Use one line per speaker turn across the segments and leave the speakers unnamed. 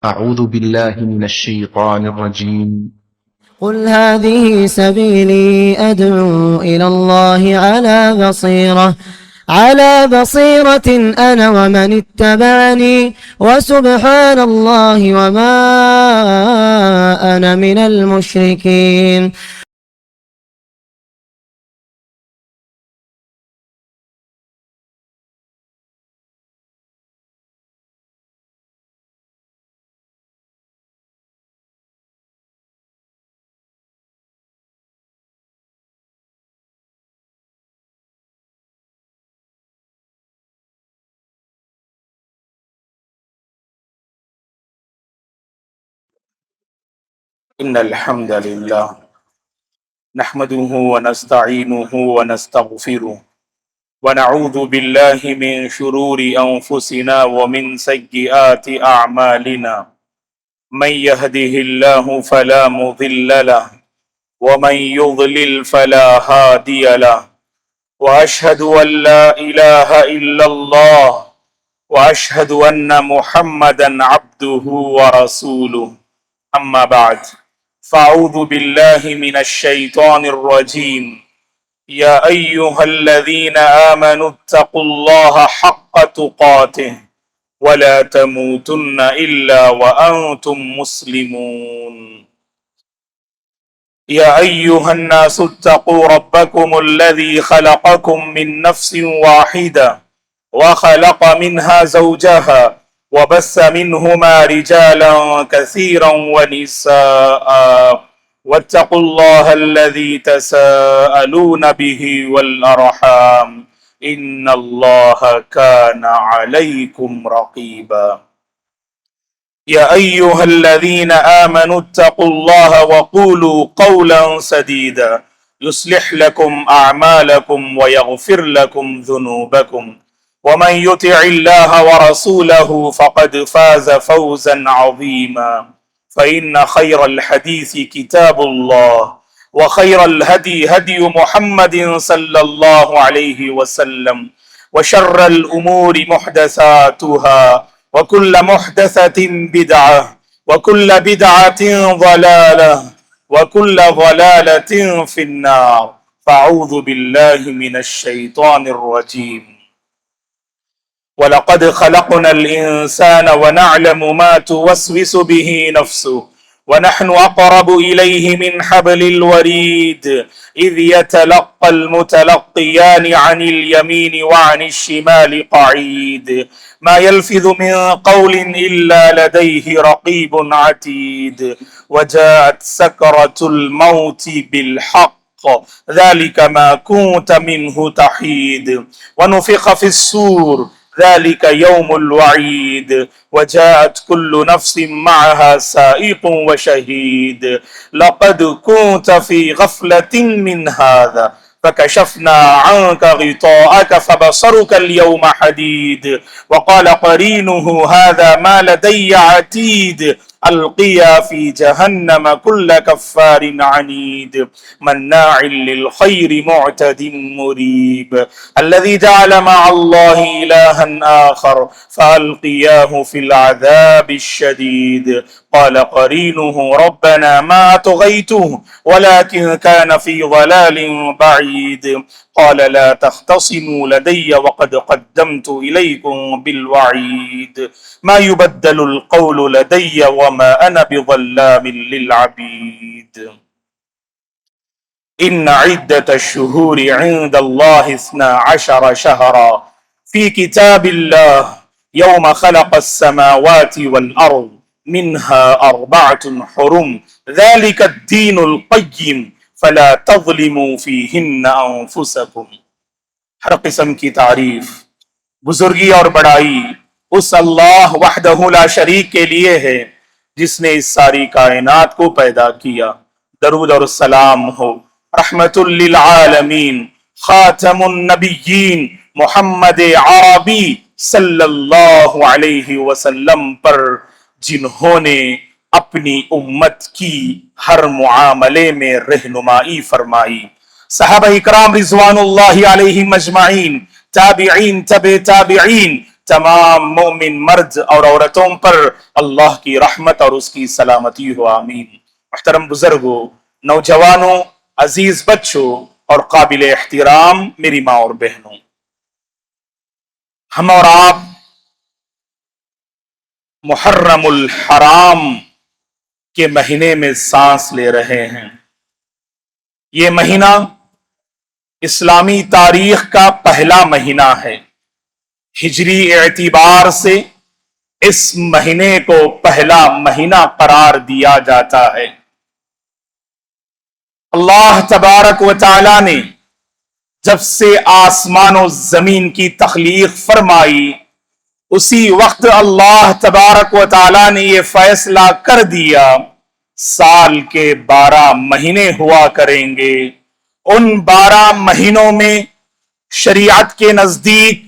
أعوذ بالله من الشيطان الرجيم.
قل هذه سبيلي أدعو إلى الله على بصيرة أنا ومن اتبعني وسبحان الله وما أنا من المشركين.
إن الحمد لله نحمده ونستعينه ونستغفره ونعوذ بالله من شرور أنفسنا ومن سيئات أعمالنا. من يهده الله فلا مضل له ومن يضلل فلا هادي له، وأشهد أن لا إله إلا الله وأشهد أن محمدا عبده ورسوله. أما بعد، فأعوذ بالله من الشيطان الرجيم. يا أيها الذين آمنوا اتقوا الله حق تقاته ولا تموتن إلا وأنتم مسلمون. يا أيها الناس اتقوا ربكم الذي خلقكم من نفس واحدة وخلق منها زوجها وبث منهما رجالا كثيرا ونساء، واتقوا الله الذي تساءلون به والأرحام إن الله كان عليكم رقيبا. يا أيها الذين آمنوا اتقوا الله وقولوا قولا سديدا يصلح لكم أعمالكم ويغفر لكم ذنوبكم، ومن يطع الله ورسوله فقد فاز فوزا عظيما. فإن خير الحديث كتاب الله، وخير الهدي هدي محمد صلى الله عليه وسلم، وشر الأمور محدثاتها، وكل محدثة بدعة، وكل بدعة ضلالة، وكل ضلالة في النار. فأعوذ بالله من الشيطان الرجيم. وَلَقَدْ خَلَقْنَا الْإِنسَانَ وَنَعْلَمُ مَا تُوَسْوِسُ بِهِ نَفْسُهُ وَنَحْنُ أَقْرَبُ إِلَيْهِ مِنْ حَبْلِ الْوَرِيدِ إِذْ يَتَلَقَّى الْمُتَلَقِّيَانِ عَنِ الْيَمِينِ وَعَنِ الشِّمَالِ قَعِيدٌ مَا يَلْفِظُ مِنْ قَوْلٍ إِلَّا لَدَيْهِ رَقِيبٌ عَتِيدٌ وَجَاءَتْ سَكْرَةُ الْمَوْتِ بِالْحَقِّ ذلك ما كنت منه تحيد ونفخ في الصور ذلك يوم الوعيد وجاءت كل نفس معها سائق وشهيد لقد كنت في غفلة من هذا فكشفنا عنك غطاءك فبصرك اليوم حديد وقال قرينه هذا ما لدي عتيد القيا في جهنم كل كفار عنيد مناع للخير معتد مريب الذي جعل مع الله إلها آخر فألقياه في العذاب الشديد قال قرينه ربنا ما أطغيته ولكن كان في ضلال بعيد قال لا تختصموا لدي وقد قدمت إليكم بالوعيد ما يبدل القول لدي وما أنا بظلام للعبيد إن عدة الشهور عند الله 12 شهرا في كتاب الله يوم خلق السماوات والأرض منها 4 حرم ذلك الدين القيم فلا تظلموا فيهن أنفسكم. ہر قسم کی تعریف، بزرگی اور بڑائی اس اللہ وحدہ لا شریک کے لیے ہے جس نے اس ساری کائنات کو پیدا کیا۔ درود اور سلام ہو رحمت للعالمین خاتم النبیین محمد عربی صلی اللہ علیہ وسلم پر، جنہوں نے اپنی امت کی ہر معاملے میں رہنمائی فرمائی۔ صحابہ اکرام رضوان اللہ علیہم اجمعین، تابعین، تبع تابعین، تمام مومن مرد اور عورتوں پر اللہ کی رحمت اور اس کی سلامتی ہو، آمین۔ محترم بزرگوں، نوجوانوں، عزیز بچوں اور قابل احترام میری ماں اور بہنوں، ہم اور آپ محرم الحرام کے مہینے میں سانس لے رہے ہیں۔ یہ مہینہ اسلامی تاریخ کا پہلا مہینہ ہے۔ ہجری اعتبار سے اس مہینے کو پہلا مہینہ قرار دیا جاتا ہے۔ اللہ تبارک و تعالی نے جب سے آسمان و زمین کی تخلیق فرمائی، اسی وقت اللہ تبارک و تعالی نے یہ فیصلہ کر دیا سال کے 12 مہینے ہوا کریں گے۔ ان 12 مہینوں میں شریعت کے نزدیک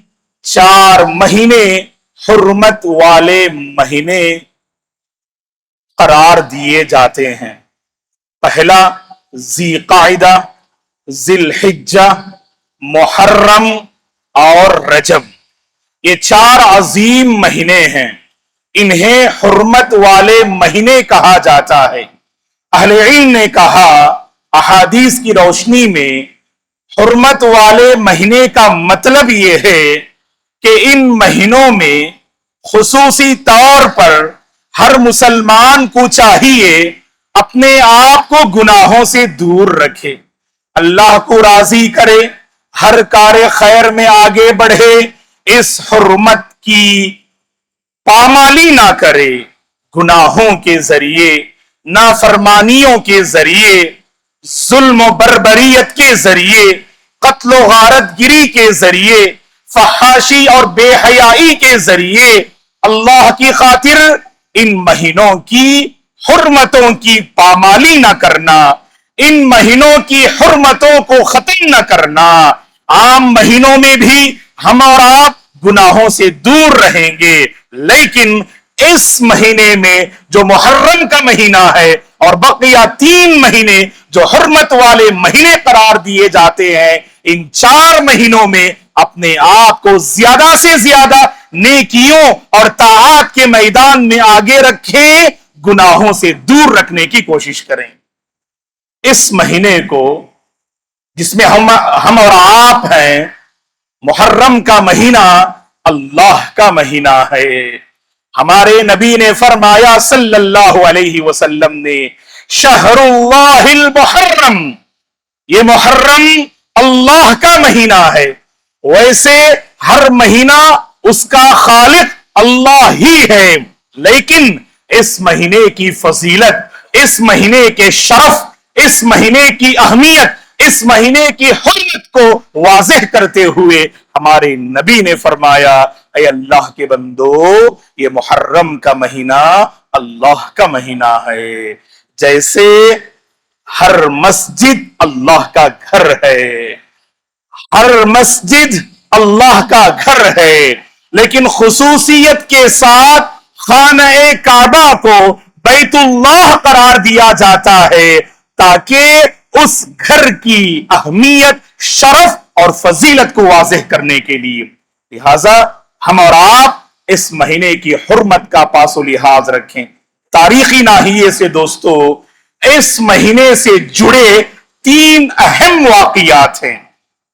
4 مہینے حرمت والے مہینے قرار دیے جاتے ہیں۔ پہلا ذی قعدہ، ذی الحجہ، محرم اور رجب، یہ 4 عظیم مہینے ہیں۔ انہیں حرمت والے مہینے کہا جاتا ہے۔ اہل علم نے کہا احادیث کی روشنی میں حرمت والے مہینے کا مطلب یہ ہے کہ ان مہینوں میں خصوصی طور پر ہر مسلمان کو چاہیے اپنے آپ کو گناہوں سے دور رکھے، اللہ کو راضی کرے، ہر کار خیر میں آگے بڑھے، اس حرمت کی پامالی نہ کرے، گناہوں کے ذریعے، نافرمانیوں کے ذریعے، ظلم و بربریت کے ذریعے، قتل و غارت گری کے ذریعے، فحاشی اور بے حیائی کے ذریعے اللہ کی خاطر ان مہینوں کی حرمتوں کی پامالی نہ کرنا، ان مہینوں کی حرمتوں کو ختم نہ کرنا۔ عام مہینوں میں بھی ہم اور آپ گناہوں سے دور رہیں گے، لیکن اس مہینے میں جو محرم کا مہینہ ہے اور بقیہ 3 مہینے جو حرمت والے مہینے قرار دیے جاتے ہیں، ان 4 مہینوں میں اپنے آپ کو زیادہ سے زیادہ نیکیوں اور طاعات کے میدان میں آگے رکھیں، گناہوں سے دور رکھنے کی کوشش کریں۔ اس مہینے کو جس میں ہم اور آپ ہیں، محرم کا مہینہ اللہ کا مہینہ ہے۔ ہمارے نبی نے فرمایا صلی اللہ علیہ وسلم نے، شہر اللہ المحرم، یہ محرم اللہ کا مہینہ ہے۔ ویسے ہر مہینہ اس کا خالق اللہ ہی ہے، لیکن اس مہینے کی فضیلت، اس مہینے کے شرف، اس مہینے کی اہمیت، اس مہینے کی حرمت کو واضح کرتے ہوئے ہمارے نبی نے فرمایا، اے اللہ کے بندو، یہ محرم کا مہینہ اللہ کا مہینہ ہے۔ جیسے ہر مسجد اللہ کا گھر ہے، ہر مسجد اللہ کا گھر ہے، لیکن خصوصیت کے ساتھ خانہ کعبہ کو بیت اللہ قرار دیا جاتا ہے تاکہ اس گھر کی اہمیت، شرف اور فضیلت کو واضح کرنے کے لیے۔ لہذا ہم اور آپ اس مہینے کی حرمت کا پاس و لحاظ رکھیں۔ تاریخی ناحیے سے دوستو، اس مہینے سے جڑے 3 اہم واقعات ہیں۔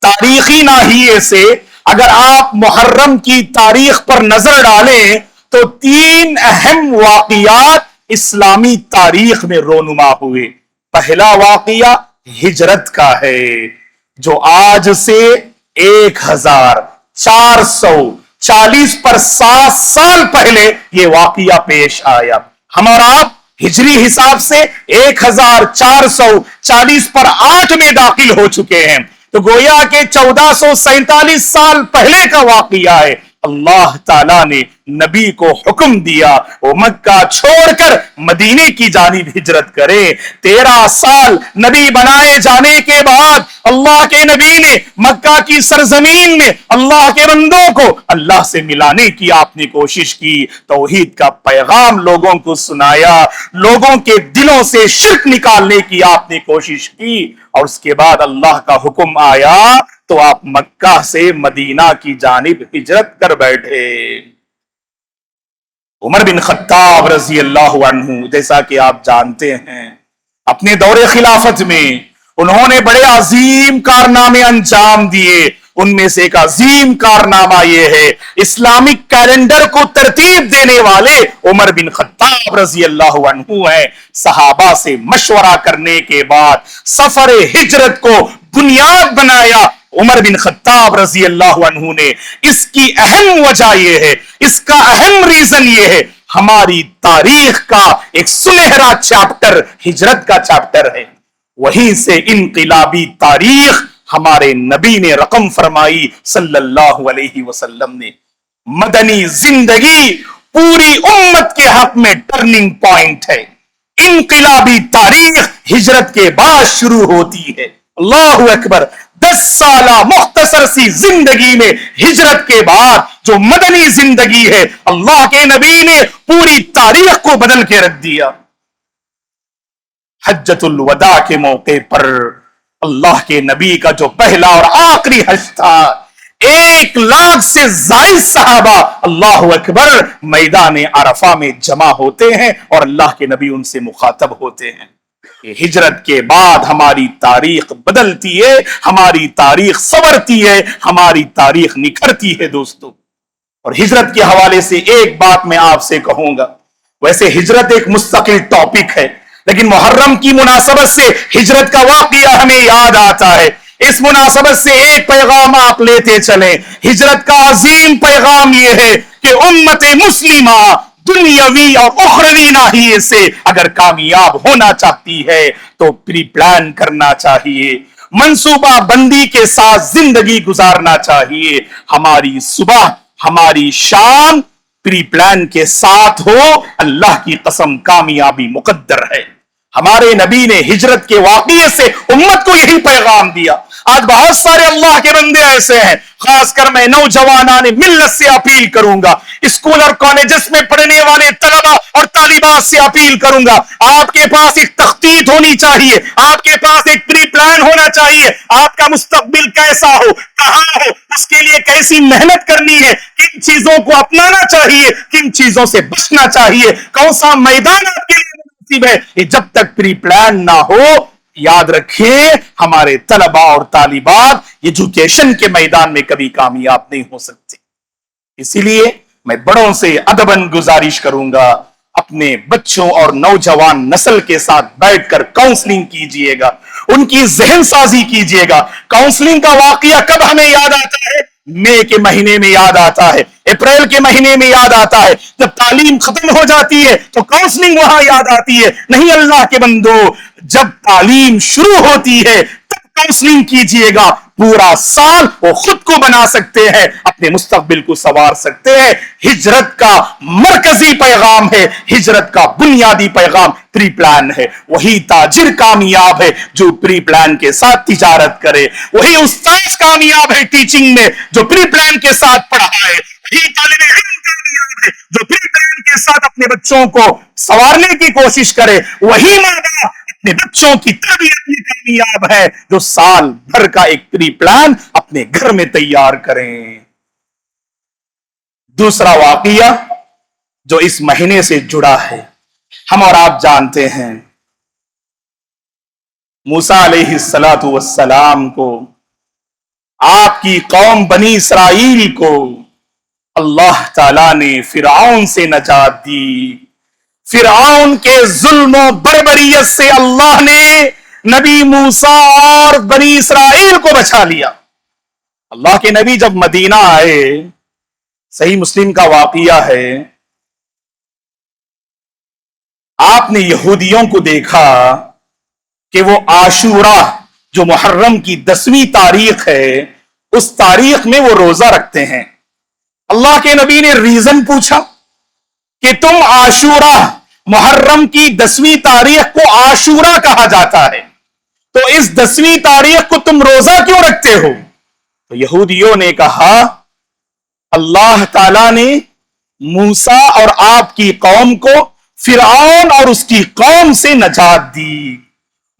تاریخی ناحیے سے اگر آپ محرم کی تاریخ پر نظر ڈالیں تو 3 اہم واقعات اسلامی تاریخ میں رونما ہوئے۔ پہلا واقعہ ہجرت کا ہے، جو آج سے 1440 پر 7 سال پہلے یہ واقعہ پیش آیا۔ ہم اور آپ ہجری حساب سے 1440 پر 8 میں داخل ہو چکے ہیں، تو گویا کہ 1447 سال پہلے کا واقعہ ہے۔ اللہ تعالیٰ نے نبی کو حکم دیا وہ مکہ چھوڑ کر مدینے کی جانب ہجرت کرے۔ 13 سال نبی بنائے جانے کے بعد اللہ کے نبی نے مکہ کی سرزمین میں اللہ کے بندوں کو اللہ سے ملانے کی آپ نے کوشش کی، توحید کا پیغام لوگوں کو سنایا، لوگوں کے دلوں سے شرک نکالنے کی آپ نے کوشش کی، اور اس کے بعد اللہ کا حکم آیا تو آپ مکہ سے مدینہ کی جانب ہجرت کر بیٹھے۔ عمر بن خطاب رضی اللہ عنہ جیسا کہ آپ جانتے ہیں اپنے دور خلافت میں انہوں نے بڑے عظیم کارنامے انجام دیے۔ ان میں سے ایک عظیم کارنامہ یہ ہے، اسلامک کیلنڈر کو ترتیب دینے والے عمر بن خطاب رضی اللہ عنہ ہیں۔ صحابہ سے مشورہ کرنے کے بعد سفر ہجرت کو بنیاد بنایا عمر بن خطاب رضی اللہ عنہ نے۔ اس کی اہم وجہ یہ ہے، اس کا اہم ریزن یہ ہے، ہماری تاریخ کا ایک سنہرا چیپٹر ہجرت کا چیپٹر ہے، وہیں سے انقلابی تاریخ ہمارے نبی نے رقم فرمائی صلی اللہ علیہ وسلم نے۔ مدنی زندگی پوری امت کے حق میں ٹرننگ پوائنٹ ہے۔ انقلابی تاریخ ہجرت کے بعد شروع ہوتی ہے۔ اللہ اکبر، 10 سالہ مختصر سی زندگی میں ہجرت کے بعد جو مدنی زندگی ہے، اللہ کے نبی نے پوری تاریخ کو بدل کے رکھ دیا۔ حجۃ الوداع کے موقع پر اللہ کے نبی کا جو پہلا اور آخری حج تھا، 1 لاکھ سے زائد صحابہ اللہ اکبر میدان عرفہ میں جمع ہوتے ہیں اور اللہ کے نبی ان سے مخاطب ہوتے ہیں۔ ہجرت کے بعد ہماری تاریخ بدلتی ہے، ہماری تاریخ سنورتی ہے، ہماری تاریخ نکھرتی ہے دوستو۔ اور ہجرت کے حوالے سے ایک بات میں آپ سے کہوں گا، ویسے ہجرت ایک مستقل ٹاپک ہے، لیکن محرم کی مناسبت سے ہجرت کا واقعہ ہمیں یاد آتا ہے۔ اس مناسبت سے ایک پیغام آپ لیتے چلیں۔ ہجرت کا عظیم پیغام یہ ہے کہ امت مسلمہ دنیاوی اور اخروی ناحیے سے اگر کامیاب ہونا چاہتی ہے تو پری پلان کرنا چاہیے، منصوبہ بندی کے ساتھ زندگی گزارنا چاہیے۔ ہماری صبح، ہماری شام پری پلان کے ساتھ ہو، اللہ کی قسم کامیابی مقدر ہے۔ ہمارے نبی نے ہجرت کے واقعے سے امت کو یہی پیغام دیا۔ آج بہت سارے اللہ کے بندے ایسے ہیں، خاص کر میں نوجوانان ملت سے اپیل کروں گا، اسکول اور کالجز میں پڑھنے والے طلبہ اور طالبات سے اپیل کروں گا، آپ کے پاس ایک تخطیط ہونی چاہیے، آپ کے پاس ایک پری پلان ہونا چاہیے۔ آپ کا مستقبل کیسا ہو، کہاں ہو، اس کے لیے کیسی محنت کرنی ہے، کن چیزوں کو اپنانا چاہیے، کن چیزوں سے بچنا چاہیے، کون سا میدان آپ کے لیے مناسب ہے، یہ جب تک پری پلان نہ ہو، یاد رکھیں ہمارے طلبہ اور طالبات ایجوکیشن کے میدان میں کبھی کامیاب نہیں ہو سکتے۔ اسی لیے میں بڑوں سے ادباً گزارش کروں گا، اپنے بچوں اور نوجوان نسل کے ساتھ بیٹھ کر کاؤنسلنگ کیجئے گا، ان کی ذہن سازی کیجئے گا۔ کاؤنسلنگ کا واقعہ کب ہمیں یاد آتا ہے؟ مئی کے مہینے میں یاد آتا ہے، اپریل کے مہینے میں یاد آتا ہے، جب تعلیم ختم ہو جاتی ہے تو کاؤنسلنگ وہاں یاد آتی ہے۔ نہیں اللہ کے بندو، جب تعلیم شروع ہوتی ہے تب کاؤنسلنگ کیجئے گا۔ پورا سال وہ خود کو بنا سکتے ہیں، اپنے مستقبل کو سنوار سکتے ہیں۔ ہجرت کا مرکزی پیغام ہے، ہجرت کا بنیادی پیغام پری پلان ہے۔ وہی تاجر کامیاب ہے جو پری پلان کے ساتھ تجارت کرے، وہی استاد کامیاب ہے ٹیچنگ میں جو پری پلان کے ساتھ پڑھائے، وہی طالب علم کامیاب ہے جو پری پلان کے ساتھ اپنے بچوں کو سنوارنے کی کوشش کرے، وہی ماں باپ اپنے بچوں کی تربیت میں کامیاب ہے جو سال بھر کا ایک پری پلان اپنے گھر میں تیار کریں۔ دوسرا واقعہ جو اس مہینے سے جڑا ہے، ہم اور آپ جانتے ہیں موسیٰ علیہ السلام کو، آپ کی قوم بنی اسرائیل کو اللہ تعالیٰ نے فرعون سے نجات دی۔ فرعون کے ظلم و بربریت سے اللہ نے نبی موسیٰ اور بنی اسرائیل کو بچا لیا۔ اللہ کے نبی جب مدینہ آئے، صحیح مسلم کا واقعہ ہے، آپ نے یہودیوں کو دیکھا کہ وہ عاشورہ جو محرم کی 10ویں تاریخ ہے، اس تاریخ میں وہ روزہ رکھتے ہیں۔ اللہ کے نبی نے ریزن پوچھا کہ تم عاشورہ، محرم کی 10ویں تاریخ کو عاشورہ کہا جاتا ہے، تو اس 10ویں تاریخ کو تم روزہ کیوں رکھتے ہو؟ تو یہودیوں نے کہا اللہ تعالیٰ نے موسیٰ اور آپ کی قوم کو فرعون اور اس کی قوم سے نجات دی۔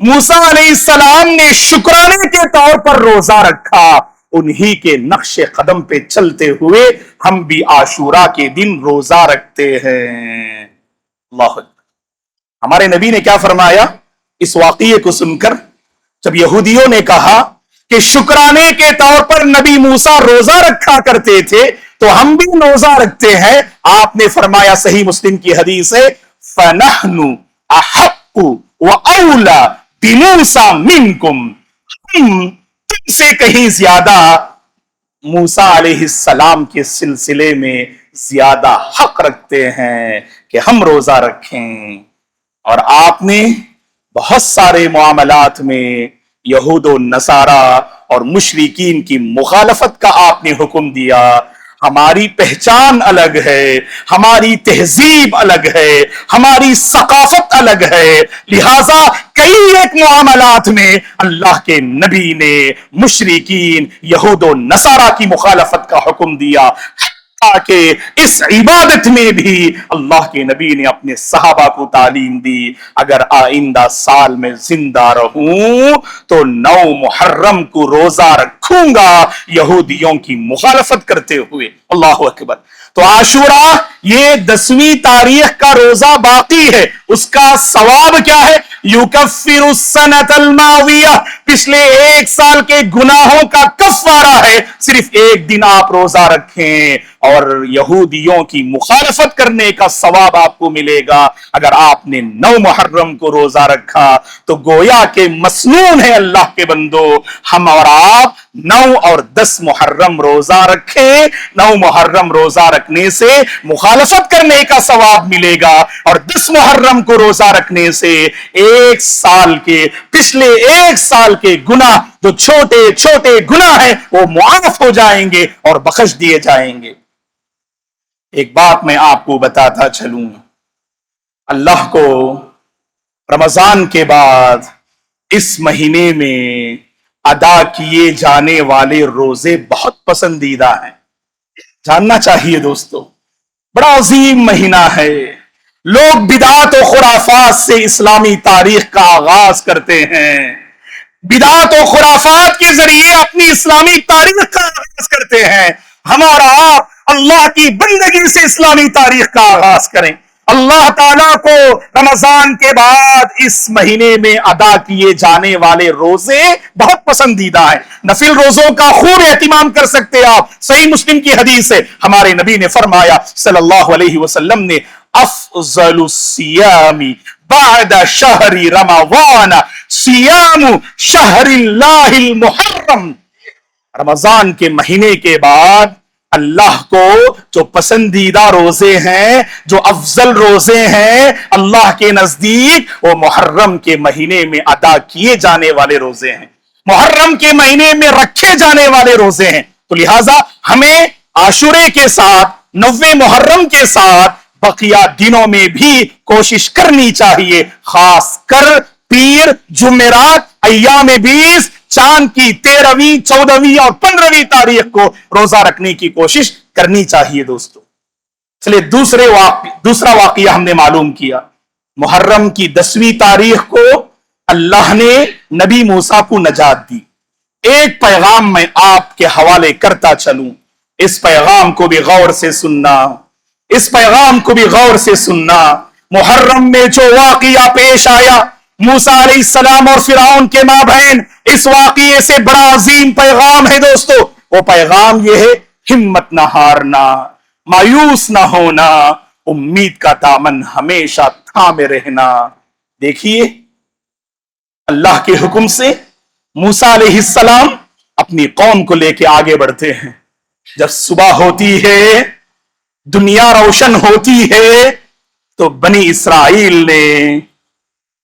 موسیٰ علیہ السلام نے شکرانے کے طور پر روزہ رکھا، انہی کے نقش قدم پہ چلتے ہوئے ہم بھی عاشورہ کے دن روزہ رکھتے ہیں۔ اللہ اکبر۔ ہمارے نبی نے کیا فرمایا اس واقعے کو سن کر؟ جب یہودیوں نے کہا کہ شکرانے کے طور پر نبی موسیٰ روزہ رکھا کرتے تھے تو ہم بھی روزہ رکھتے ہیں، آپ نے فرمایا، صحیح مسلم کی حدیث ہے، فَنَحْنُ أَحَقُّ وَأَوْلَى بِمُوسَىٰ مِنْكُمْ، ہم تم سے کہیں زیادہ موسیٰ علیہ السلام کے سلسلے میں زیادہ حق رکھتے ہیں کہ ہم روزہ رکھیں۔ اور آپ نے بہت سارے معاملات میں یہود و نصارہ اور مشرکین کی مخالفت کا آپ نے حکم دیا۔ ہماری پہچان الگ ہے، ہماری تہذیب الگ ہے، ہماری ثقافت الگ ہے، لہذا کئی ایک معاملات میں اللہ کے نبی نے مشرکین یہود و نصارہ کی مخالفت کا حکم دیا، کہ اس عبادت میں بھی اللہ کے نبی نے اپنے صحابہ کو تعلیم دی، اگر آئندہ سال میں زندہ رہوں تو 9 محرم کو روزہ رکھوں گا، یہودیوں کی مخالفت کرتے ہوئے۔ اللہ اکبر۔ تو عاشورہ یہ 10ویں تاریخ کا روزہ باقی ہے، اس کا ثواب کیا ہے؟ یکفر السنۃ الماضیہ، پچھلے 1 سال کے گناہوں کا کفارہ ہے، صرف ایک دن آپ روزہ رکھیں اور یہودیوں کی مخالفت کرنے کا ثواب آپ کو ملے گا۔ اگر آپ نے 9 محرم کو روزہ رکھا تو گویا کہ مسنون ہے اللہ کے بندو، ہم اور آپ 9 اور 10 محرم روزہ رکھیں۔ 9 محرم روزہ رکھنے سے مخالفت کرنے کا ثواب ملے گا، اور 10 محرم کو روزہ رکھنے سے 1 سال کے، پچھلے 1 سال کے گناہ جو چھوٹے چھوٹے گناہ ہیں وہ معاف ہو جائیں گے اور بخش دیے جائیں گے۔ ایک بات میں آپ کو بتاتا چلوں، اللہ کو رمضان کے بعد اس مہینے میں ادا کیے جانے والے روزے بہت پسندیدہ ہیں، جاننا چاہیے دوستو۔ بڑا عظیم مہینہ ہے، لوگ بدعات و خرافات سے اسلامی تاریخ کا آغاز کرتے ہیں، بدعات و خرافات کے ذریعے اپنی اسلامی تاریخ کا آغاز کرتے ہیں۔ ہمارا آپ اللہ کی بندگی سے اسلامی تاریخ کا آغاز کریں۔ اللہ تعالیٰ کو رمضان کے بعد اس مہینے میں ادا کیے جانے والے روزے بہت پسندیدہ ہیں، نفل روزوں کا خوب اہتمام کر سکتے آپ۔ صحیح مسلم کی حدیث ہے، ہمارے نبی نے فرمایا صلی اللہ علیہ وسلم نے، افضل الصیام بعد شہر رمضان صیام شہر اللہ المحرم، رمضان کے مہینے کے بعد اللہ کو جو پسندیدہ روزے ہیں، جو افضل روزے ہیں اللہ کے نزدیک، وہ محرم کے مہینے میں ادا کیے جانے والے روزے ہیں، محرم کے مہینے میں رکھے جانے والے روزے ہیں۔ تو لہٰذا ہمیں عاشورے کے ساتھ، 9 محرم کے ساتھ بقیہ دنوں میں بھی کوشش کرنی چاہیے، خاص کر پیر، جمعرات، ایام 20، چاند کی 13ویں، 14ویں اور 15ویں تاریخ کو روزہ رکھنے کی کوشش کرنی چاہیے دوستو۔ چلے دوسرا واقعہ ہم نے معلوم کیا، محرم کی 10ویں تاریخ کو اللہ نے نبی موسیٰ کو نجات دی۔ ایک پیغام میں آپ کے حوالے کرتا چلوں، اس پیغام کو بھی غور سے سننا، اس پیغام کو بھی غور سے سننا۔ محرم میں جو واقعہ پیش آیا موسیٰ علیہ السلام اور فرعون کے مابین، اس واقعے سے بڑا عظیم پیغام ہے دوستو۔ وہ پیغام یہ ہے، ہمت نہ ہارنا، مایوس نہ ہونا، امید کا دامن ہمیشہ تھامے رہنا۔ دیکھیے اللہ کے حکم سے موسیٰ علیہ السلام اپنی قوم کو لے کے آگے بڑھتے ہیں۔ جب صبح ہوتی ہے، دنیا روشن ہوتی ہے، تو بنی اسرائیل نے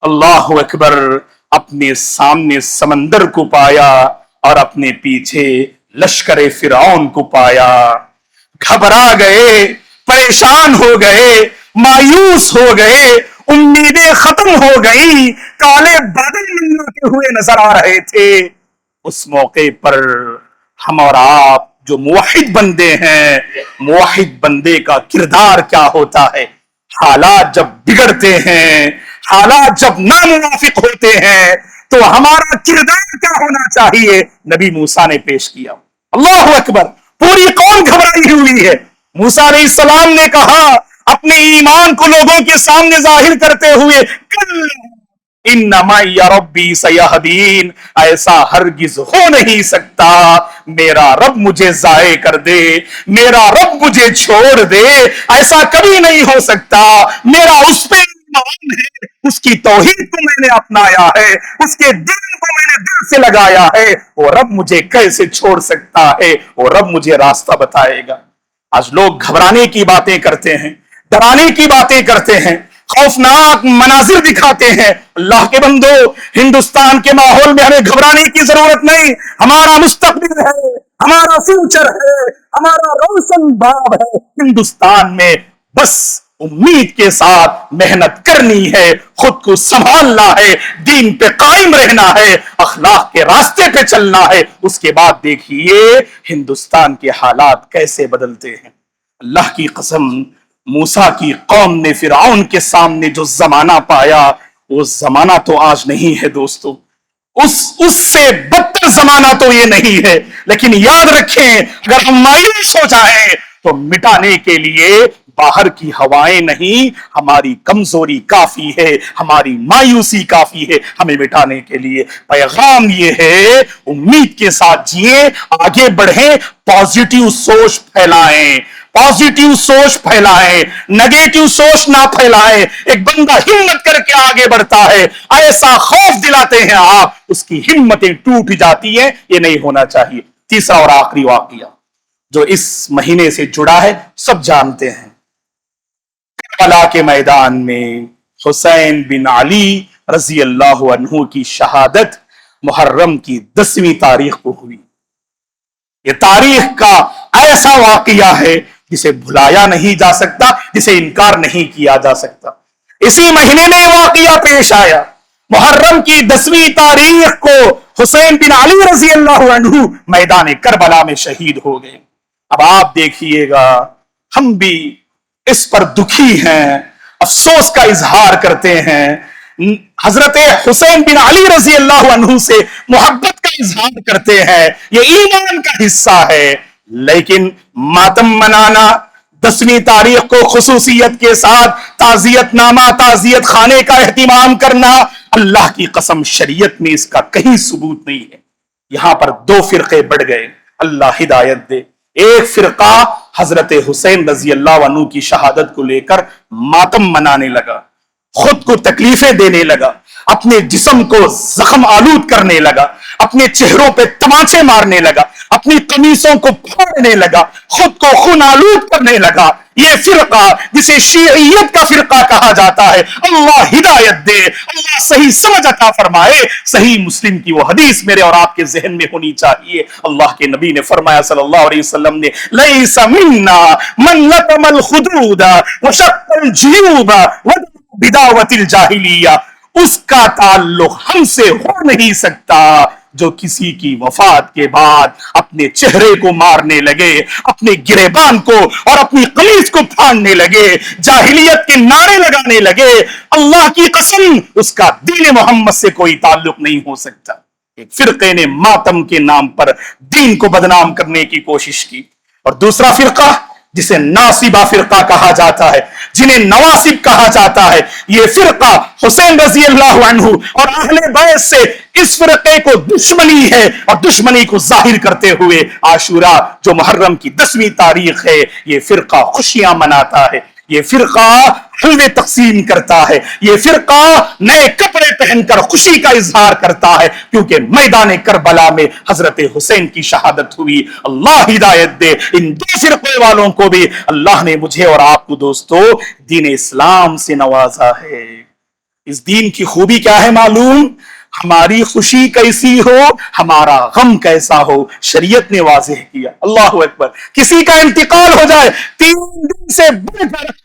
اللہ اکبر اپنے سامنے سمندر کو پایا اور اپنے پیچھے لشکر فرعون کو پایا۔ گھبرا گئے، پریشان ہو گئے، مایوس ہو گئے، امیدیں ختم ہو گئی، کالے بادل منڈلاتے ہوئے نظر آ رہے تھے۔ اس موقع پر ہم اور آپ جو موحد بندے ہیں، موحد بندے کا کردار کیا ہوتا ہے؟ حالات جب بگڑتے ہیں، حالات جب ناموافق ہوتے ہیں تو ہمارا کردار کیا ہونا چاہیے؟ نبی موسیٰ نے پیش کیا۔ اللہ اکبر، پوری قوم گھبرائی ہوئی ہے۔ موسیٰ علیہ السلام نے کہا اپنے ایمان کو لوگوں کے سامنے ظاہر کرتے ہوئے، ان معی ربی سیہدین، ایسا ہرگز ہو نہیں سکتا، میرا رب مجھے ضائع کر دے، میرا رب مجھے چھوڑ دے، ایسا کبھی نہیں ہو سکتا، میرا اس پہ ایمان ہے، اس کی توحید کو میں نے اپنایا ہے، اس کے دین کو میں نے دل سے لگایا ہے، وہ رب مجھے کیسے چھوڑ سکتا ہے، وہ رب مجھے راستہ بتائے گا۔ آج لوگ گھبرانے کی باتیں کرتے ہیں، ڈرانے کی باتیں کرتے ہیں، خوفناک مناظر دکھاتے ہیں۔ اللہ کے بندو، ہندوستان کے ماحول میں ہمیں گھبرانے کی ضرورت نہیں، ہمارا مستقبل ہے، ہمارا فیوچر ہے، ہمارا روشن باب ہے ہندوستان میں۔ بس امید کے ساتھ محنت کرنی ہے، خود کو سنبھالنا ہے، دین پہ قائم رہنا ہے، اخلاق کے راستے پہ چلنا ہے۔ اس کے بعد دیکھیے ہندوستان کے حالات کیسے بدلتے ہیں۔ اللہ کی قسم، موسیٰ کی قوم نے فرعون کے سامنے جو زمانہ پایا، وہ زمانہ تو آج نہیں ہے دوستو، اس سے بدتر زمانہ تو یہ نہیں ہے۔ لیکن یاد رکھیں، اگر ہم مایوس ہو جائیں تو مٹانے کے لیے باہر کی ہوائیں نہیں، ہماری کمزوری کافی ہے، ہماری مایوسی کافی ہے ہمیں مٹانے کے لیے۔ پیغام یہ ہے، امید کے ساتھ جئیں، آگے بڑھیں، پازیٹیو سوچ پھیلائیں، پازیٹیو سوچ پھیلائیں، نگیٹیو سوچ نہ پھیلائیں۔ ایک بندہ ہمت کر کے آگے بڑھتا ہے، ایسا خوف دلاتے ہیں آپ، اس کی ہمتیں ٹوٹ جاتی ہیں۔ یہ نہیں ہونا چاہیے۔ تیسرا اور آخری واقعہ جو اس مہینے سے جڑا ہے، سب جانتے ہیں، کربلا کے میدان میں حسین بن علی رضی اللہ عنہ کی شہادت محرم کی 10ویں تاریخ کو ہوئی۔ یہ تاریخ کا ایسا واقعہ ہے جسے بھلایا نہیں جا سکتا، جسے انکار نہیں کیا جا سکتا۔ اسی مہینے میں واقعہ پیش آیا، محرم کی 10ویں تاریخ کو حسین بن علی رضی اللہ عنہ میدان کربلا میں شہید ہو گئے۔ اب آپ دیکھیے گا، ہم بھی اس پر دکھی ہیں، افسوس کا اظہار کرتے ہیں، حضرت حسین بن علی رضی اللہ عنہ سے محبت کا اظہار کرتے ہیں، یہ ایمان کا حصہ ہے، لیکن ماتم منانا، 10ویں تاریخ کو خصوصیت کے ساتھ تعزیت نامہ، تعزیت خانے کا اہتمام کرنا، اللہ کی قسم شریعت میں اس کا کہیں ثبوت نہیں ہے۔ یہاں پر 2 فرقے بڑھ گئے، اللہ ہدایت دے۔ ایک فرقہ حضرت حسین رضی اللہ عنہ کی شہادت کو لے کر ماتم منانے لگا، خود کو تکلیفیں دینے لگا، اپنے جسم کو زخم آلود کرنے لگا، اپنے چہروں پہ تماچے مارنے لگا، اپنی قمیصوں کو پھاڑنے لگا، خود کو خون آلود کرنے لگا۔ یہ فرقہ جسے شیعیت کا فرقہ کہا جاتا ہے، اللہ ہدایت دے، اللہ صحیح سمجھ عطا فرمائے۔ صحیح مسلم کی وہ حدیث میرے اور آپ کے ذہن میں ہونی چاہیے۔ اللہ کے نبی نے فرمایا صلی اللہ علیہ وسلم نے، لیس منا من لطم الخدود وشق الجیوب بدعوت الجاہلیہ، اس کا تعلق ہم سے ہو نہیں سکتا جو کسی کی وفات کے بعد اپنے چہرے کو مارنے لگے، اپنے گریبان کو اور اپنی قمیص کو پھاڑنے لگے، جاہلیت کے نعرے لگانے لگے۔ اللہ کی قسم، اس کا دین محمد سے کوئی تعلق نہیں ہو سکتا۔ ایک فرقے نے ماتم کے نام پر دین کو بدنام کرنے کی کوشش کی، اور دوسرا فرقہ جسے ناصبہ فرقہ کہا جاتا ہے، جنہیں نواصب کہا جاتا ہے، یہ فرقہ حسین رضی اللہ عنہ اور اہل بیت سے اس فرقے کو دشمنی ہے، اور دشمنی کو ظاہر کرتے ہوئے عاشوراء جو محرم کی 10ویں تاریخ ہے، یہ فرقہ خوشیاں مناتا ہے، یہ فرقہ حلوے تقسیم کرتا ہے، یہ فرقہ نئے کپڑے پہن کر خوشی کا اظہار کرتا ہے، کیونکہ میدان کربلا میں حضرت حسین کی شہادت ہوئی۔ اللہ ہدایت دے ان 2 فرقے والوں کو بھی۔ اللہ نے مجھے اور آپ کو دوستو دین اسلام سے نوازا ہے۔ اس دین کی خوبی کیا ہے معلوم؟ ہماری خوشی کیسی ہو، ہمارا غم کیسا ہو، شریعت نے واضح کیا۔ اللہ اکبر۔ کسی کا انتقال ہو جائے، 3 دن سے بڑھ کر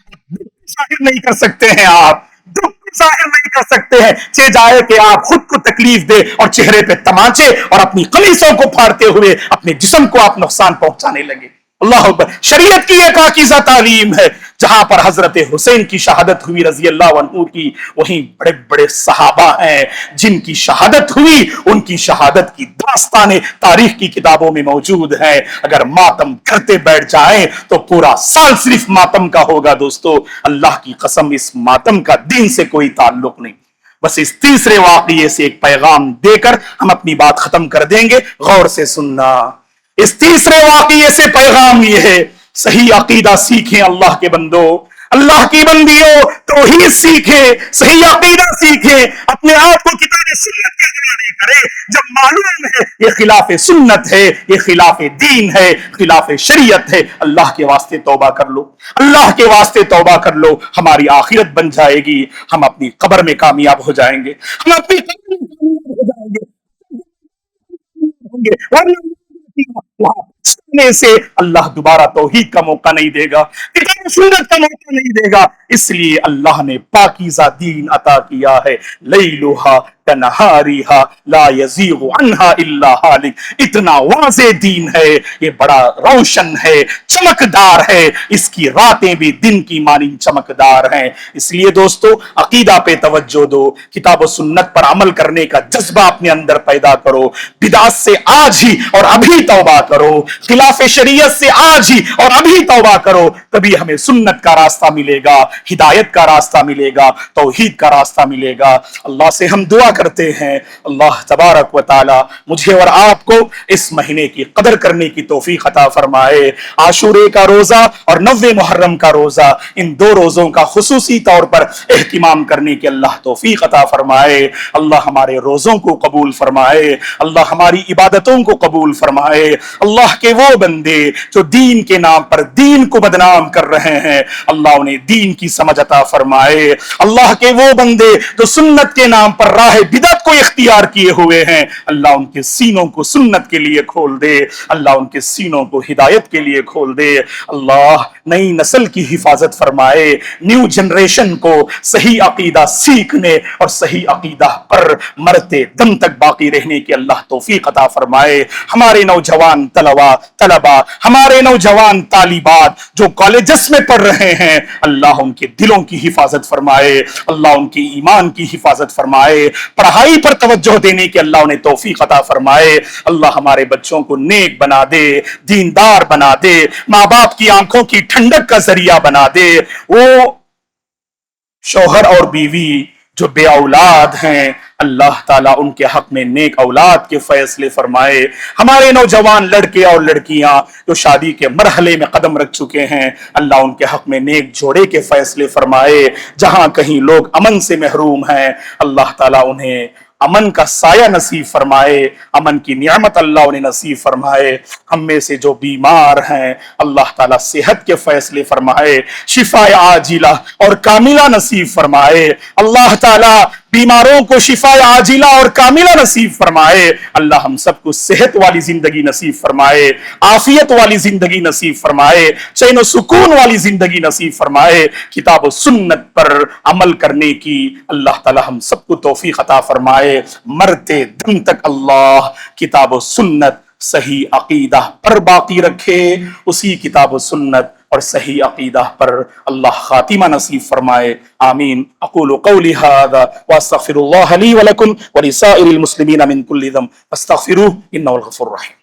ظاہر نہیں کر سکتے ہیں، آپ دکھ ظاہر نہیں کر سکتے ہیں، چہ جائے کہ آپ خود کو تکلیف دے اور چہرے پہ تماچے اور اپنی قمیصوں کو پھاڑتے ہوئے اپنے جسم کو آپ نقصان پہنچانے لگے۔ اللہ اکبر۔ شریعت کی یہ پاکیزہ تعلیم ہے۔ جہاں پر حضرت حسین کی شہادت ہوئی رضی اللہ عنہ کی، وہیں بڑے بڑے صحابہ ہیں جن کی شہادت ہوئی، ان کی شہادت کی داستانیں تاریخ کی کتابوں میں موجود ہیں۔ اگر ماتم کرتے بیٹھ جائیں تو پورا سال صرف ماتم کا ہوگا دوستو۔ اللہ کی قسم اس ماتم کا دین سے کوئی تعلق نہیں۔ بس اس تیسرے واقعے سے ایک پیغام دے کر ہم اپنی بات ختم کر دیں گے، غور سے سننا۔ اس تیسرے واقعے سے پیغام یہ ہے، صحیح عقیدہ سیکھیں اللہ کے بندو، اللہ کی بندیوں، توحید سیکھیں، صحیح عقیدہ سیکھیں، اپنے آپ کو کتاب سنت کے حوالے کریں۔ جب معلوم ہے یہ خلاف سنت ہے، یہ خلاف دین ہے، خلاف شریعت ہے، اللہ کے واسطے توبہ کر لو، اللہ کے واسطے توبہ کر لو، ہماری آخرت بن جائے گی، ہم اپنی قبر میں کامیاب ہو جائیں گے، ہم اپنی قبر میں کامیاب ہو جائیں گے۔ سے اللہ دوبارہ توحید کا موقع نہیں دے گا، کتاب سنت کا موقع نہیں دے گا۔ اس لیے اللہ نے پاکیزہ دین عطا کیا ہے، لیلھا کنہاریھا لا یزیغ عنہا الا ہالک۔ اتنا واضح دین ہے، یہ بڑا روشن ہے، چمکدار ہے، اس کی راتیں بھی دن کی مانند چمکدار ہیں۔ اس لیے دوستو عقیدہ پہ توجہ دو، کتاب و سنت پر عمل کرنے کا جذبہ اپنے اندر پیدا کرو، بدعت سے آج ہی اور ابھی توبہ کرو، خلاف شریعت سے آج ہی اور ابھی توبہ کرو، تبھی ہمیں سنت کا راستہ ملے گا، ہدایت کا راستہ ملے گا، توحید کا راستہ ملے گا۔ اللہ سے ہم دعا کرتے ہیں، اللہ تبارک و تعالی مجھے اور آپ کو اس مہینے کی قدر کرنے کی توفیق عطا فرمائے۔ عاشورے کا روزہ اور 9 محرم کا روزہ، ان 2 روزوں کا خصوصی طور پر اہتمام کرنے کی اللہ توفیق عطا فرمائے۔ اللہ ہمارے روزوں کو قبول فرمائے، اللہ ہماری عبادتوں کو قبول فرمائے۔ اللہ کے وہ بندے جو دین کے نام پر دین کو بدنام کر رہے ہیں، اللہ انہیں دین کی سمجھ عطا فرمائے۔ اللہ کے وہ بندے جو سنت کے نام پر راہ بدعت کو اختیار کیے ہوئے ہیں، اللہ ان کے سینوں کو سنت کے لیے کھول دے، اللہ ان کے سینوں کو ہدایت کے لیے کھول دے۔ اللہ نئی نسل کی حفاظت فرمائے، نیو جنریشن کو صحیح عقیدہ سیکھنے اور صحیح عقیدہ پر مرتے دم تک باقی رہنے کی اللہ توفیق عطا فرمائے۔ ہمارے نوجوان طلبا، ہمارے نوجوان طالبات جو کالجز میں پڑھ رہے ہیں، اللہ ان کے دلوں کی حفاظت فرمائے، اللہ ان کی ایمان کی حفاظت فرمائے، پڑھائی پر توجہ دینے کی اللہ انہیں توفیق عطا فرمائے۔ اللہ ہمارے بچوں کو نیک بنا دے، دیندار بنا دے، ماں باپ کی آنکھوں کی ٹھنڈک کا ذریعہ بنا دے۔ وہ شوہر اور بیوی جو بے اولاد ہیں، اللہ تعالیٰ ان کے حق میں نیک اولاد کے فیصلے فرمائے۔ ہمارے نوجوان لڑکے اور لڑکیاں جو شادی کے مرحلے میں قدم رکھ چکے ہیں، اللہ ان کے حق میں نیک جوڑے کے فیصلے فرمائے۔ جہاں کہیں لوگ امن سے محروم ہیں، اللہ تعالیٰ انہیں امن کا سایہ نصیب فرمائے، امن کی نعمت اللہ انہیں نصیب فرمائے۔ ہم میں سے جو بیمار ہیں، اللہ تعالیٰ صحت کے فیصلے فرمائے، شفا عاجلہ اور کاملہ نصیب فرمائے۔ اللہ تعالیٰ بیماروں کو شفا عاجلہ اور کاملہ نصیب فرمائے۔ اللہ ہم سب کو صحت والی زندگی نصیب فرمائے، عافیت والی زندگی نصیب فرمائے، چین و سکون والی زندگی نصیب فرمائے۔ کتاب و سنت پر عمل کرنے کی اللہ تعالی ہم سب کو توفیق عطا فرمائے۔ مرتے دم تک اللہ کتاب و سنت صحیح عقیدہ پر باقی رکھے، اسی کتاب و سنت اور صحیح عقیدہ پر اللہ خاتمہ نصیب فرمائے۔ آمین۔ اقول قولی ھذا واستغفر اللہ لی ولکم ولسائر المسلمین من کل ذنب فاستغفروہ انہ الغفور الرحیم۔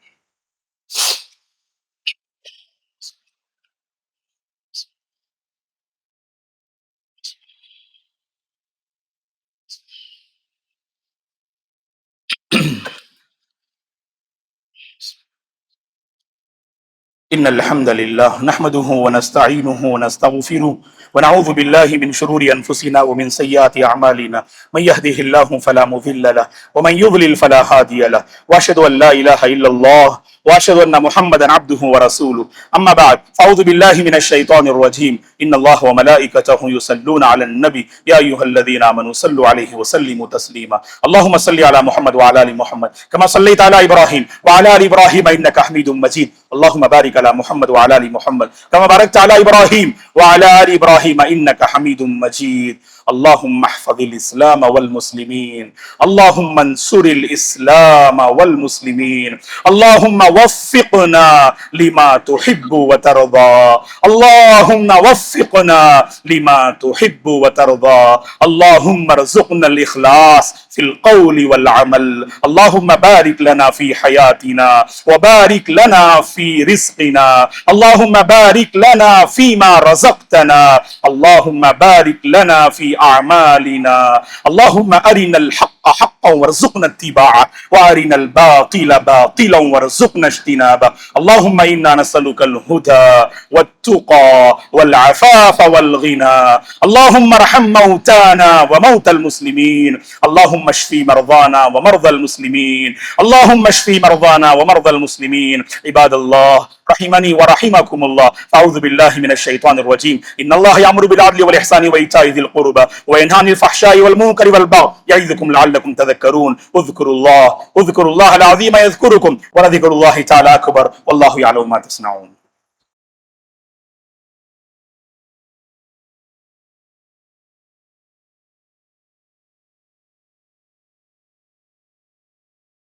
ان الحمد لله نحمده ونستعينه ونستغفره ونعوذ بالله من شرور انفسنا ومن سيئات اعمالنا، من يهده الله فلا مضل له ومن يضلل فلا هادي له، واشهد ان لا اله الا الله واشهد ان محمدا عبده ورسوله، اما بعد فاعوذ بالله من الشيطان الرجيم، ان الله وملائكته يصلون على النبي يا ايها الذين امنوا صلوا عليه وسلموا تسليما، اللهم صل على محمد وعلى ال محمد كما صليت على ابراهيم وعلى ال ابراهيم انك حميد مجيد، اللهم بارك على محمد وعلى ال محمد كما باركت على ابراهيم وعلى ال ابراهيم انك حميد مجيد، اللهم احفظ الإسلام والمسلمين، اللهم انصر الإسلام والمسلمين، اللهم وفقنا لما تحب وترضى، اللهم وفقنا لما تحب وترضى، اللهم ارزقنا الإخلاص في القول والعمل، اللهم بارك لنا في حياتنا وبارك لنا في رزقنا، اللهم بارك لنا فيما رزقتنا، اللهم بارك لنا في أعمالنا، اللهم أرنا الحق حقا وارزقنا اتباعه وارنا الباطل باطلا وارزقنا اجتنابه، اللهم إنا نسألك الهدى والتقى والعفاف والغنى، اللهم ارحم موتانا وموتى المسلمين، اللهم اشف مرضانا ومرضى المسلمين، اللهم اشف مرضانا ومرضى المسلمين. عباد الله رحمني ورحمكم الله، أعوذ بالله من الشيطان الرجيم. إن الله يأمر بالعدل والإحسان وإيتاء ذي القربى وينهى عن الفحشاء والمنكر والبغي يعظكم لعلكم تذكرون. اذكروا الله العظيم يذكركم ولذكر الله تعالى أكبر والله يعلم ما تصنعون.